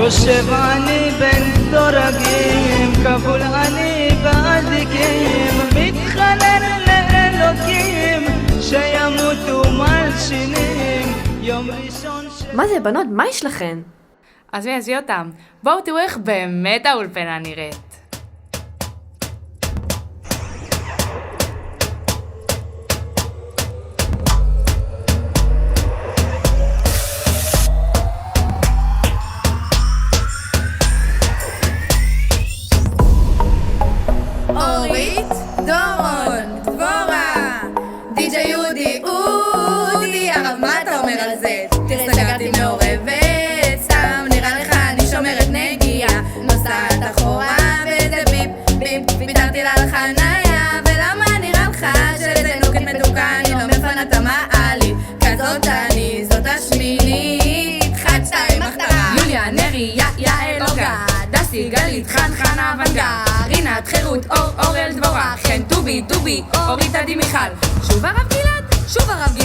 יושב אני בין דורגים, כבול אני באזיקים, מתחנן לאלוקים שימותו מלשינים. יום ראשון מה זה בנות? מה יש לכן? עזבי אותם. בואו תראו איך באמת האולפנה נראית. אורית, דורון, דבורה, די.ג'יי אודי, הרב, מה אתה אומר על זה? תראה, סגרתי מעורבת, סתם נראה לך אני שומרת נגיעה, נוסעת אחורה וזה ביפ, ויתרתי לה על חניה, ולמה נראה לך שלתינוקת מתוקה אני לא מפנה את המעלית, כזאת אני, זאת השמינית, 1, 2, החתרה, יוליה, נרי, יעל, אוגה, דסי, גלית, חן, אבנגה, רינת, חירות, אורל, דבורה, חן, טובי, אורית, עדי, מיכל, שוב הרב גלעד, שוב הרב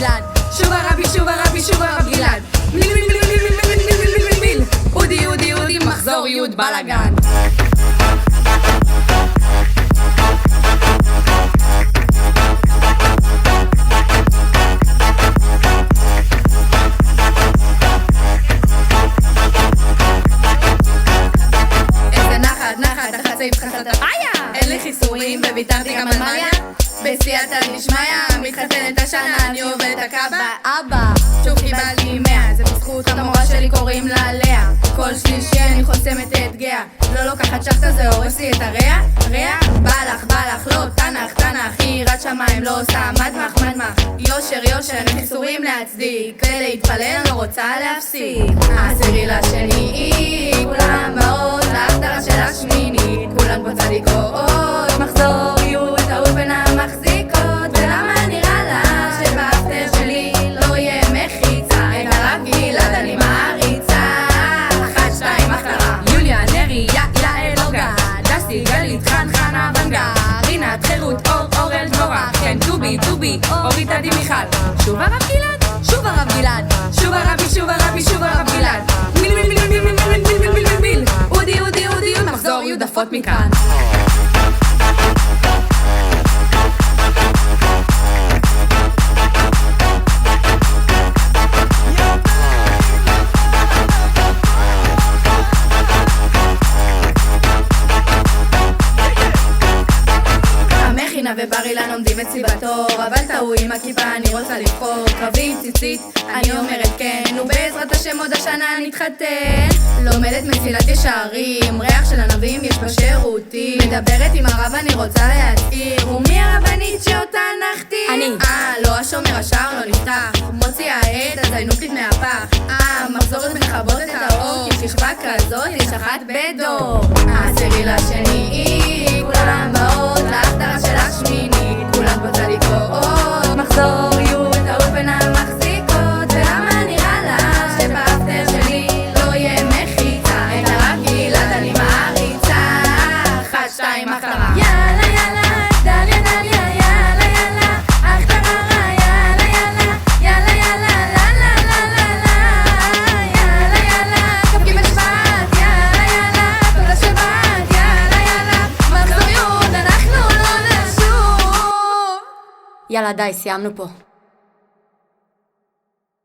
גלעד, מיל, אודי, מחזור יוד בלגן. אין לי חיסורים וויתרתי גם על מאיה, בסייעתא דשמיא, מתחתנת השנה, אני עובד הקב"א, אבא, שוב קיבלתי 100, זה בזכות המורה שלי קוראים לה לאה, כל שלישי אני חוסמת את גאה, לא לוקחת שחטה זה הורס לי את הריאה, בא לך, לא, תנ"ך, יראת שמיים, לא עושה מדמח, יושר, אין חיסורים להצדיק, ולהתפלל אני לא רוצה להפסיק, 10/2, כולם באות להחתרה של השמינית, כולן פה צדיקות, מחזור יוד, האולפנה מחזיקות, ולמה נראה לה שבאפטר שלי לא יהיה מחיצה, את הרב גלעד אני מעריצה, 1, 2, החתרה, יוליה, נרי, יעל, אוגה, דסי, גלית, חן, אבנגה, רינת, חירות, אורל, דבורה, חן, טובי, אורית, עדי, מיכל, שוב הרב גלעד, שוב הרב גלעד, מיל, אודי, מחזור יוד עפות מכאן. ובר אילן עומדים אצלי בתור, אבל טעו עם הכיפה אני רוצה לבחור, קרבי ציצית, אני אומרת כן, ובעזרת השם עוד השנה נתחתן, לומדת מסילת ישרים, ריח של ענבים יש בשירותים, מדברת עם הרב אני רוצה להצעיר, ומי הרבנית שאותה נחתי? אני. לא השומר השער לא נפתח, מוציאה את הזיינוקית מהפח, מחזורת מכבות את האור, כי שכבה כזאת יש אחת בדור, 10/2, כולם באות להחתרה של השמינית, כולן פה צדיקות, מחזור יוד, האולפנה מחזיקות, ולמה נראה לה שבאפטר שלי לא יהיה מחיצה, את הרב גלעד אני מעריצה, 1, 2, החתרה, יאללה, דליה, יאללה, החתרה, יאללה, קפקים בשבת, יאללה, תודה שבאת, יאללה, מחזור יוד, אנחנו לא נשוב. יאללה די, סיימנו פה.